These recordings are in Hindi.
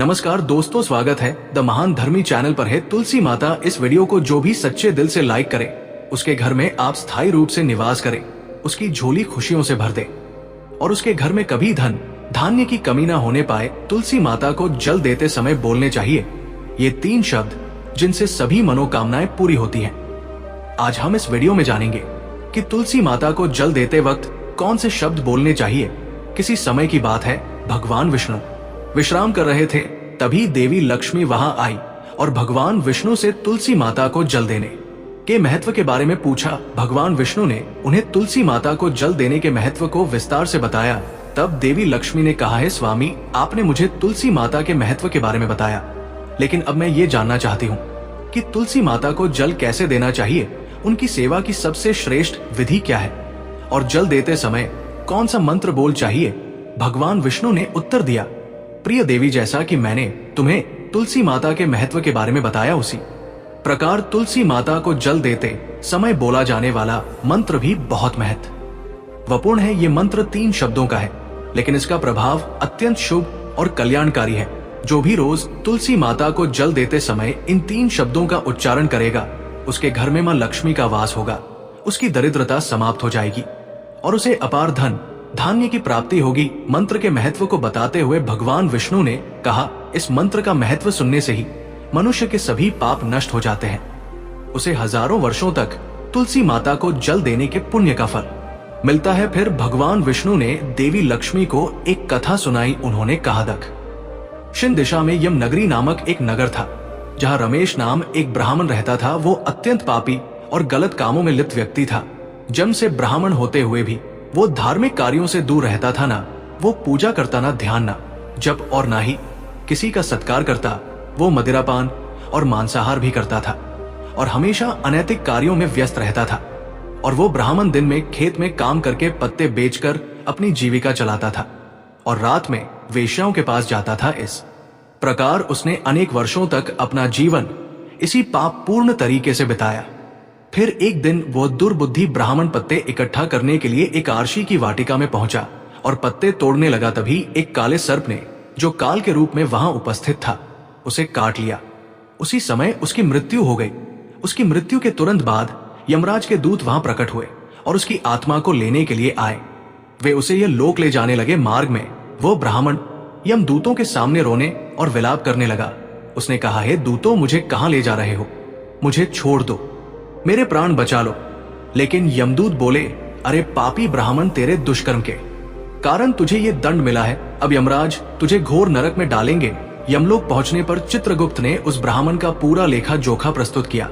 नमस्कार दोस्तों, स्वागत है द महान धर्मी चैनल पर है तुलसी माता। इस वीडियो को जो भी सच्चे दिल से लाइक करे उसके घर में आप स्थायी रूप से निवास करें, उसकी झोली खुशियों से भर दे और उसके घर में कभी धन धान्य की कमी न होने पाए। तुलसी माता को जल देते समय बोलने चाहिए ये 3 शब्द जिनसे सभी मनोकामनाएं पूरी होती हैं। आज हम इस वीडियो में जानेंगे कि तुलसी माता को जल देते वक्त कौन से शब्द बोलने चाहिए। किसी समय की बात है, भगवान विष्णु विश्राम कर रहे थे, तभी देवी लक्ष्मी वहां आई और भगवान विष्णु से तुलसी माता को जल देने के महत्व के बारे में पूछा। भगवान विष्णु ने उन्हें तुलसी माता को जल देने के महत्व को विस्तार से बताया। तब देवी लक्ष्मी ने कहा है, स्वामी आपने मुझे तुलसी माता के महत्व के बारे में बताया, लेकिन अब मैं ये जानना चाहती हूँ कि तुलसी माता को जल कैसे देना चाहिए, उनकी सेवा की सबसे श्रेष्ठ विधि क्या है और जल देते समय कौन सा मंत्र बोल चाहिए। भगवान विष्णु ने उत्तर दिया, प्रिय देवी, जैसा कि मैंने तुम्हें तुलसी माता के महत्व के बारे में बताया, उसी प्रकार तुलसी माता को जल देते समय बोला जाने वाला मंत्र भी बहुत महत्वपूर्ण है। ये मंत्र 3 शब्दों का है, लेकिन इसका प्रभाव अत्यंत शुभ और कल्याणकारी है। जो भी रोज तुलसी माता को जल देते समय इन 3 शब्दों का उच्चारण करेगा, उसके घर में मां लक्ष्मी का वास होगा, उसकी दरिद्रता समाप्त हो जाएगी और उसे अपार धन धान्य की प्राप्ति होगी। मंत्र के महत्व को बताते हुए भगवान विष्णु ने कहा, इस मंत्र का महत्व सुनने से ही मनुष्य के सभी पाप नष्ट हो जाते हैं। उसे हजारों वर्षों तक तुलसी माता को जल देने के पुण्य का फल मिलता है। फिर भगवान विष्णु ने देवी लक्ष्मी को एक कथा सुनाई। उन्होंने कहा, दक्षिण दिशा में यम नगरी नामक एक नगर था, जहाँ रमेश नाम एक ब्राह्मण रहता था। वो अत्यंत पापी और गलत कामों में लिप्त व्यक्ति था। जन्म से ब्राह्मण होते हुए भी वो धार्मिक कार्यों से दूर रहता था। ना वो पूजा करता, ना ध्यान, ना जप और ना ही किसी का सत्कार करता। वो मदिरापान और मांसाहार भी करता था और हमेशा अनैतिक कार्यों में व्यस्त रहता था। और वो ब्राह्मण दिन में खेत में काम करके पत्ते बेचकर अपनी जीविका चलाता था और रात में वेश्याओं के पास जाता था। इस प्रकार उसने अनेक वर्षों तक अपना जीवन इसी पाप पूर्ण तरीके से बिताया। फिर एक दिन वो दुर्बुद्धि ब्राह्मण पत्ते इकट्ठा करने के लिए एक आरशी की वाटिका में पहुंचा और पत्ते तोड़ने लगा। तभी एक काले सर्प ने, जो काल के रूप में वहां उपस्थित था, उसे काट लिया। उसी समय उसकी मृत्यु हो गई। उसकी मृत्यु के तुरंत बाद यमराज के दूत वहां प्रकट हुए और उसकी आत्मा को लेने के लिए आए। वे उसे यह लोक ले जाने लगे। मार्ग में वो ब्राह्मण यमदूतों के सामने रोने और विलाप करने लगा। उसने कहा, हे दूतों, मुझे कहां ले जा रहे हो? मुझे छोड़ दो, मेरे प्राण बचा लो। लेकिन यमदूत बोले, अरे पापी ब्राह्मण, तेरे दुष्कर्म के कारण तुझे ये दंड मिला है। अब यमराज तुझे घोर नरक में डालेंगे। यमलोक पहुंचने पर चित्रगुप्त ने उस ब्राह्मण का पूरा लेखा जोखा प्रस्तुत किया।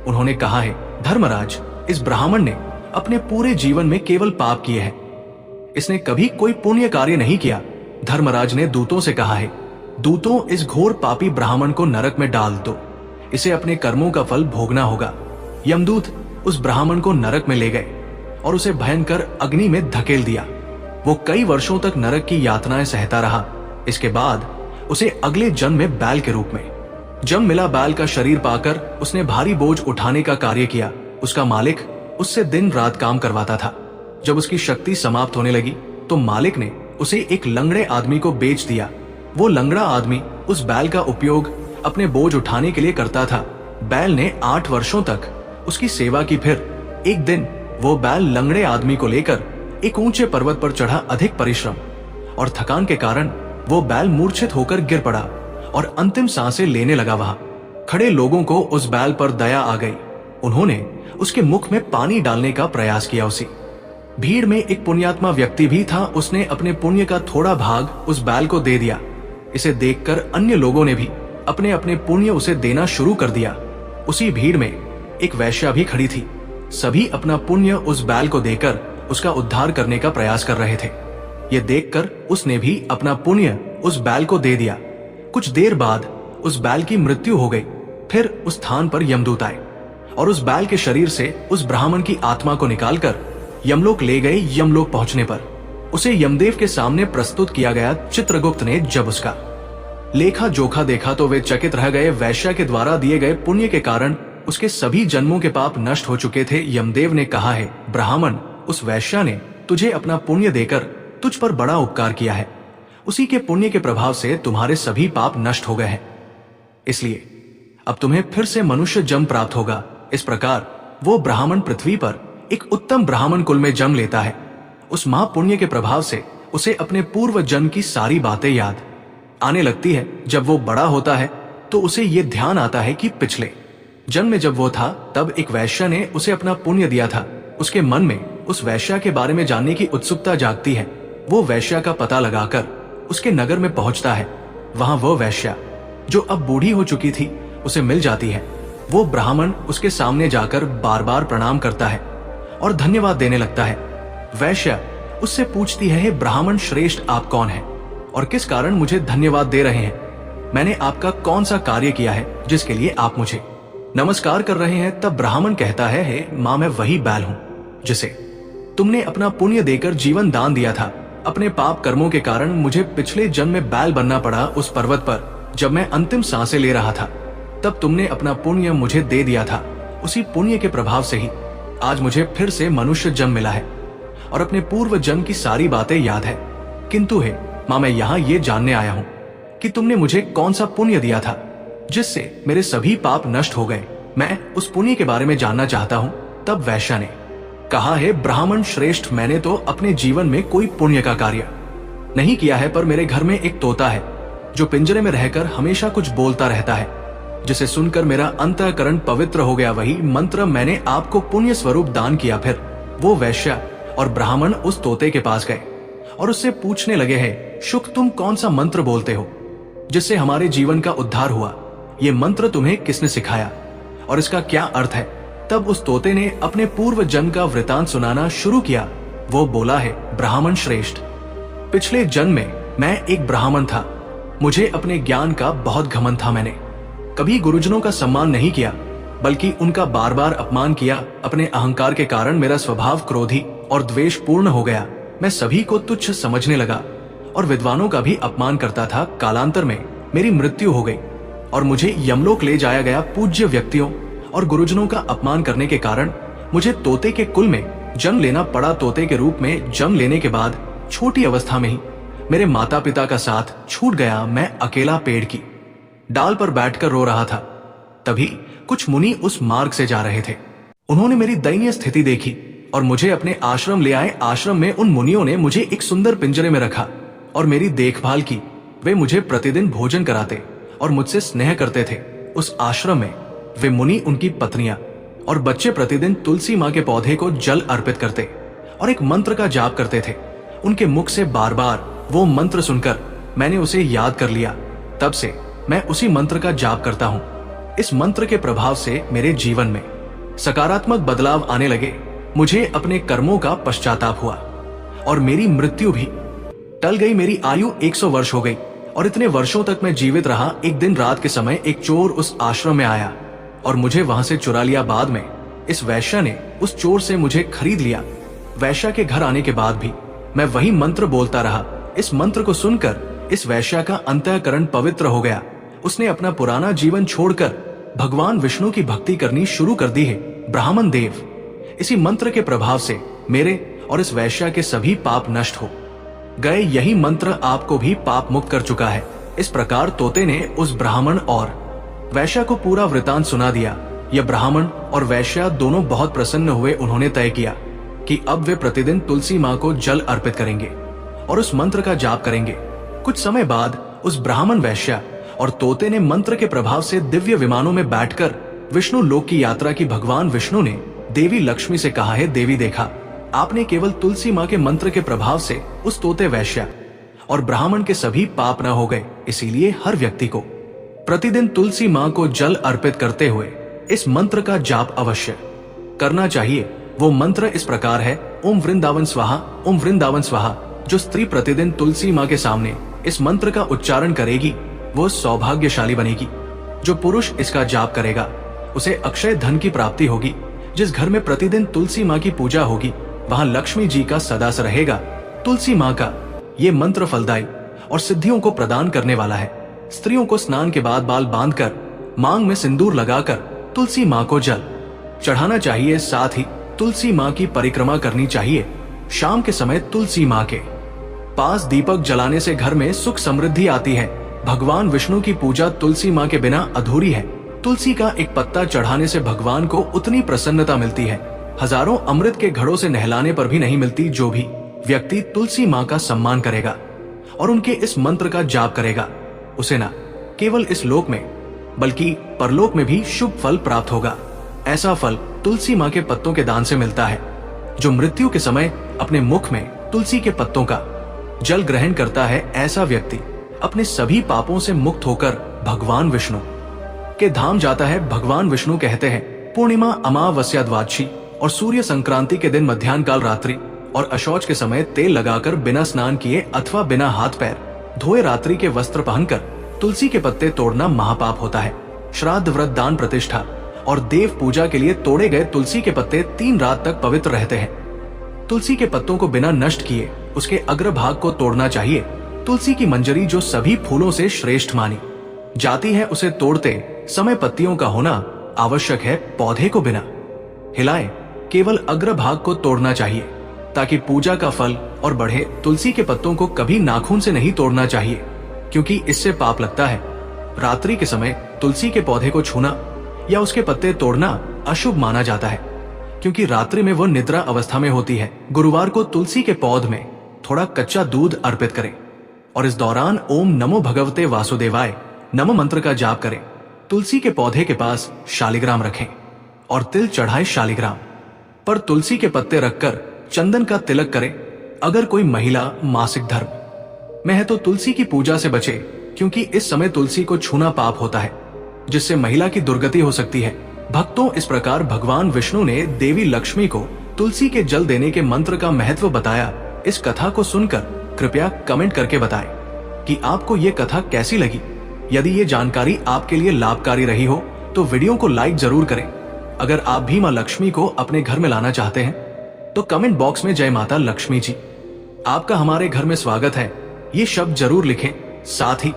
उन्होंने कहा है, धर्मराज, इस ब्राह्मण ने अपने पूरे जीवन में केवल पाप किए हैं, इसने कभी कोई पुण्य कार्य नहीं किया। धर्मराज ने दूतों से कहा है, दूतों, इस घोर पापी ब्राह्मण को नरक में डाल दो, इसे अपने कर्मों का फल भोगना होगा। यमदूत उस ब्राह्मण को नरक में ले गए और उसे भयंकर अग्नि में धकेल दिया। वो कई वर्षों तक नरक की यातनाएं सहता रहा। इसके बाद उसे अगले जन्म में बैल के रूप में जन्म मिला। बैल का शरीर पाकर उसने भारी बोझ उठाने का कार्य किया। उसका मालिक उससे दिन रात काम करवाता था। जब उसकी शक्ति समाप्त होने लगी तो मालिक ने उसे एक लंगड़े आदमी को बेच दिया। वो लंगड़ा आदमी उस बैल का उपयोग अपने बोझ उठाने के लिए करता था। बैल ने 8 वर्षों तक उसकी सेवा की। फिर एक दिन वो बैल लंगड़े आदमी को लेकर एक ऊंचे पर्वत पर चढ़ा। अधिक परिश्रम और थकान के कारण वो बैल मूर्छित होकर गिर पड़ा और अंतिम सांसें लेने लगा। वहां खड़े लोगों को उस बैल पर दया आ गई। उन्होंने उसके मुख में पानी डालने का प्रयास किया। उसी भीड़ में एक पुण्यात्मा व्यक्ति भी था। उसने अपने पुण्य का थोड़ा भाग उस बैल को दे दिया। इसे देखकर अन्य लोगों ने भी अपने अपने पुण्य उसे देना शुरू कर दिया। उसी भीड़ में एक वैश्या भी खड़ी थी। सभी अपना पुण्य उस बैल को देकर उसका उद्धार करने का प्रयास कर रहे थे। ये देखकर उसने भी अपना पुण्य उस बैल को दे दिया। कुछ देर बाद उस बैल की मृत्यु हो गई। फिर उस स्थान पर यमदूत आए और उस बैल के शरीर से उस ब्राह्मण की आत्मा को निकालकर यमलोक ले गए। यमलोक पहुंचने पर उसे यमदेव के सामने प्रस्तुत किया गया। चित्रगुप्त ने जब उसका लेखा जोखा देखा तो वे चकित रह गए। वैश्या के द्वारा दिए गए पुण्य के कारण उसके सभी जन्मों के पाप नष्ट हो चुके थे। यमदेव ने कहा है, ब्राह्मण, उस वैश्या ने तुझे अपना पुण्य देकर तुझ पर बड़ा उपकार किया है। उसी के पुण्य के प्रभाव से तुम्हारे सभी पाप नष्ट हो गए हैं। इसलिए अब तुम्हें फिर से मनुष्य जन्म प्राप्त होगा। इस प्रकार वो ब्राह्मण पृथ्वी पर एक उत्तम ब्राह्मण कुल में जन्म लेता है। उस महापुण्य के प्रभाव से उसे अपने पूर्व जन्म की सारी बातें याद आने लगती है। जब वो बड़ा होता है तो उसे ये ध्यान आता है कि पिछले जन्म में जब वो था तब एक वैश्य ने उसे अपना पुण्य दिया था। उसके मन में उस वैश्य के बारे में जानने की उत्सुकता जागती है। वो वैश्य का पता लगाकर उसके नगर में पहुंचता है। वहां वो वैश्य जो अब बूढ़ी हो चुकी थी उसे मिल जाती है। वो ब्राह्मण उसके सामने जाकर बार बार प्रणाम करता है और धन्यवाद देने लगता है। वैश्य उससे पूछती है, हे ब्राह्मण श्रेष्ठ, आप कौन हैं और किस कारण मुझे धन्यवाद दे रहे हैं? मैंने आपका कौन सा कार्य किया है जिसके लिए आप मुझे नमस्कार कर रहे हैं? तब ब्राह्मण कहता है, हे मां, मैं वही बैल हूं जिसे तुमने अपना पुण्य देकर जीवन दान दिया था। अपने पाप कर्मों के कारण मुझे पिछले जन्म में बैल बनना पड़ा। उस पर्वत पर जब मैं अंतिम सांसें ले रहा था तब तुमने अपना पुण्य मुझे दे दिया था। उसी पुण्य के प्रभाव से ही आज मुझे फिर से मनुष्य जन्म मिला है और अपने पूर्व जन्म की सारी बातें याद है। किंतु हे मां, मैं यहाँ ये जानने आया हूँ कि तुमने मुझे कौन सा पुण्य दिया था जिससे मेरे सभी पाप नष्ट हो गए। मैं उस पुण्य के बारे में जानना चाहता हूँ। तब वैश्य ने कहा, है ब्राह्मण श्रेष्ठ, मैंने तो अपने जीवन में कोई पुण्य का कार्य नहीं किया है, पर मेरे घर में एक तोता है जो पिंजरे में रहकर हमेशा कुछ बोलता रहता है, जिसे सुनकर मेरा अंतःकरण पवित्र हो गया। वही मंत्र मैंने आपको पुण्य स्वरूप दान किया। फिर वो वैश्य और ब्राह्मण उस तोते के पास गए और उससे पूछने लगे, हैं शुक, तुम कौन सा मंत्र बोलते हो जिससे हमारे जीवन का उद्धार हुआ? ये मंत्र तुम्हें किसने सिखाया और इसका क्या अर्थ है? तब उस तोते ने अपने पूर्व जन्म का वृतांत सुनाना शुरू किया। वो बोला, है ब्राह्मण श्रेष्ठ, पिछले जन्म में मैं एक ब्राह्मण था। मुझे अपने ज्ञान का बहुत घमंड था। मैंने कभी गुरुजनों का सम्मान नहीं किया बल्कि उनका बार बार अपमान किया। अपने अहंकार के कारण मेरा स्वभाव क्रोधी और द्वेष पूर्ण हो गया। मैं सभी को तुच्छ समझने लगा और विद्वानों का भी अपमान करता था। कालांतर में मेरी मृत्यु हो गई और मुझे यमलोक ले जाया गया। पूज्य व्यक्तियों और गुरुजनों का अपमान करने के कारण मुझे तोते के कुल में जन्म लेना पड़ा। तोते के रूप में जन्म लेने के बाद छोटी अवस्था में ही मेरे माता पिता का साथ छूट गया। मैं अकेला पेड़ की डाल पर बैठकर रो रहा था। तभी कुछ मुनि उस मार्ग से जा रहे थे। उन्होंने मेरी दयनीय स्थिति देखी और मुझे अपने आश्रम ले आए। आश्रम में उन मुनियों ने मुझे एक सुंदर पिंजरे में रखा और मेरी देखभाल की। वे मुझे प्रतिदिन भोजन कराते और मुझसे स्नेह करते थे। उस आश्रम में वे मुनि, उनकी पत्नियां और बच्चे प्रतिदिन तुलसी मां के पौधे को जल अर्पित करते और एक मंत्र का जाप करते थे। उनके मुख से बार बार वो मंत्र सुनकर मैंने उसे याद कर लिया। तब से मैं उसी मंत्र का जाप करता हूँ। इस मंत्र के प्रभाव से मेरे जीवन में सकारात्मक बदलाव आने लगे। मुझे अपने कर्मों का पश्चाताप हुआ और मेरी मृत्यु भी टल गई। मेरी आयु 100 वर्ष हो गई और इतने वर्षों तक मैं जीवित रहा। एक दिन रात के समय एक चोर उस आश्रम में आया और मुझे वहां से चुरा लिया। बाद में इस वैश्य ने उस चोर से मुझे खरीद लिया। वैश्य के घर आने के बाद भी मैं वही मंत्र बोलता रहा। इस मंत्र को सुनकर इस वैश्य का अंतःकरण पवित्र हो गया। उसने अपना पुराना जीवन छोड़कर भगवान विष्णु की भक्ति करनी शुरू कर दी है। ब्राह्मण देव, इसी मंत्र के प्रभाव से मेरे और इस वैश्य के सभी पाप नष्ट हो गए। यही मंत्र आपको भी पाप मुक्त कर चुका है। इस प्रकार तोते ने उस ब्राह्मण और वैश्य को पूरा वृतांत सुना दिया। यह ब्राह्मण और वैश्य दोनों बहुत प्रसन्न हुए। उन्होंने तय किया कि अब वे प्रतिदिन तुलसी मां को जल अर्पित करेंगे और उस मंत्र का जाप करेंगे। कुछ समय बाद उस ब्राह्मण, वैश्य और तोते ने मंत्र के प्रभाव से दिव्य विमानों में बैठकर विष्णु लोक की यात्रा की। भगवान विष्णु ने देवी लक्ष्मी से कहा, है देवी, देखा आपने केवल तुलसी मां के मंत्र के प्रभाव से उस तोते, वैश्य और ब्राह्मण के सभी पाप न हो गए। इसीलिए हर व्यक्ति को प्रतिदिन तुलसी मां को जल अर्पित करते हुए इस मंत्र का जाप अवश्य करना चाहिए। वो मंत्र इस प्रकार है, ओम वृंदावन स्वाहा, ओम वृंदावन स्वाहा। जो स्त्री प्रतिदिन तुलसी मां के सामने इस मंत्र का उच्चारण करेगी वो सौभाग्यशाली बनेगी। जो पुरुष इसका जाप करेगा उसे अक्षय धन की प्राप्ति होगी। जिस घर में प्रतिदिन तुलसी मां की पूजा होगी वहां लक्ष्मी जी का सदा से रहेगा। तुलसी मां का ये मंत्र फलदायी और सिद्धियों को प्रदान करने वाला है। स्त्रियों को स्नान के बाद बाल बांधकर मांग में सिंदूर लगाकर तुलसी मां को जल चढ़ाना चाहिए। साथ ही तुलसी मां की परिक्रमा करनी चाहिए। शाम के समय तुलसी मां के पास दीपक जलाने से घर में सुख समृद्धि आती है। भगवान विष्णु की पूजा तुलसी माँ के बिना अधूरी है। तुलसी का एक पत्ता चढ़ाने से भगवान को उतनी प्रसन्नता मिलती है, हजारों अमृत के घड़ों से नहलाने पर भी नहीं मिलती। जो भी व्यक्ति तुलसी माँ का सम्मान करेगा और उनके इस मंत्र का जाप करेगा, उसे न केवल इस लोक में बल्कि परलोक में भी शुभ फल प्राप्त होगा। ऐसा फल तुलसी माँ के पत्तों के दान से मिलता है। जो मृत्यु के समय अपने मुख में तुलसी के पत्तों का जल ग्रहण करता है, ऐसा व्यक्ति अपने सभी पापों से मुक्त होकर भगवान विष्णु के धाम जाता है। भगवान विष्णु कहते हैं, पूर्णिमा, अमावस्या, द्वादशी और सूर्य संक्रांति के दिन मध्याह्न काल, रात्रि और अशौच के समय तेल लगाकर बिना स्नान किए अथवा बिना हाथ पैर धोए रात्रि के वस्त्र पहनकर तुलसी के पत्ते तोड़ना महापाप होता है। श्राद्ध, व्रत, दान, प्रतिष्ठा और देव पूजा के लिए तोड़े गए तुलसी के पत्ते 3 रात तक पवित्र रहते हैं। तुलसी के पत्तों को बिना नष्ट किए उसके अग्रभाग को तोड़ना चाहिए। तुलसी की मंजरी जो सभी फूलों से श्रेष्ठ मानी जाती है, उसे तोड़ते समय पत्तियों का होना आवश्यक है। पौधे को बिना हिलाए केवल अग्रभाग को तोड़ना चाहिए ताकि पूजा का फल और बढ़े। तुलसी के पत्तों को कभी नाखून से नहीं तोड़ना चाहिए क्योंकि इससे पाप लगता है। रात्रि के समय तुलसी के पौधे को छूना या उसके पत्ते तोड़ना अशुभ माना जाता है क्योंकि रात्रि में वह निद्रा अवस्था में होती है। गुरुवार को तुलसी के पौध में थोड़ा कच्चा दूध अर्पित करें और इस दौरान ओम नमो भगवते वासुदेवाय नमो मंत्र का जाप करें। तुलसी के पौधे के पास शालिग्राम रखें और तिल चढ़ाए। शालिग्राम पर तुलसी के पत्ते रखकर चंदन का तिलक करें। अगर कोई महिला मासिक धर्म में है तो तुलसी की पूजा से बचे क्योंकि इस समय तुलसी को छूना पाप होता है, जिससे महिला की दुर्गति हो सकती है। भक्तों, इस प्रकार भगवान विष्णु ने देवी लक्ष्मी को तुलसी के जल देने के मंत्र का महत्व बताया। इस कथा को सुनकर कृपया कमेंट करके बताएं कि आपको ये कथा कैसी लगी। यदि ये जानकारी आपके लिए लाभकारी रही हो तो वीडियो को लाइक जरूर करें। अगर आप भी मां लक्ष्मी को अपने घर में लाना चाहते हैं तो कमेंट बॉक्स में जय माता लक्ष्मी जी, आपका हमारे घर में स्वागत है, ये शब्द जरूर लिखें। साथ ही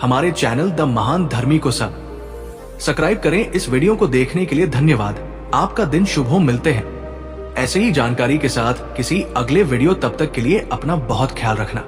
हमारे चैनल द महान धर्मी को सब्सक्राइब करें। इस वीडियो को देखने के लिए धन्यवाद। आपका दिन शुभ हो। मिलते हैं ऐसे ही जानकारी के साथ किसी अगले वीडियो। तब तक के लिए अपना बहुत ख्याल रखना।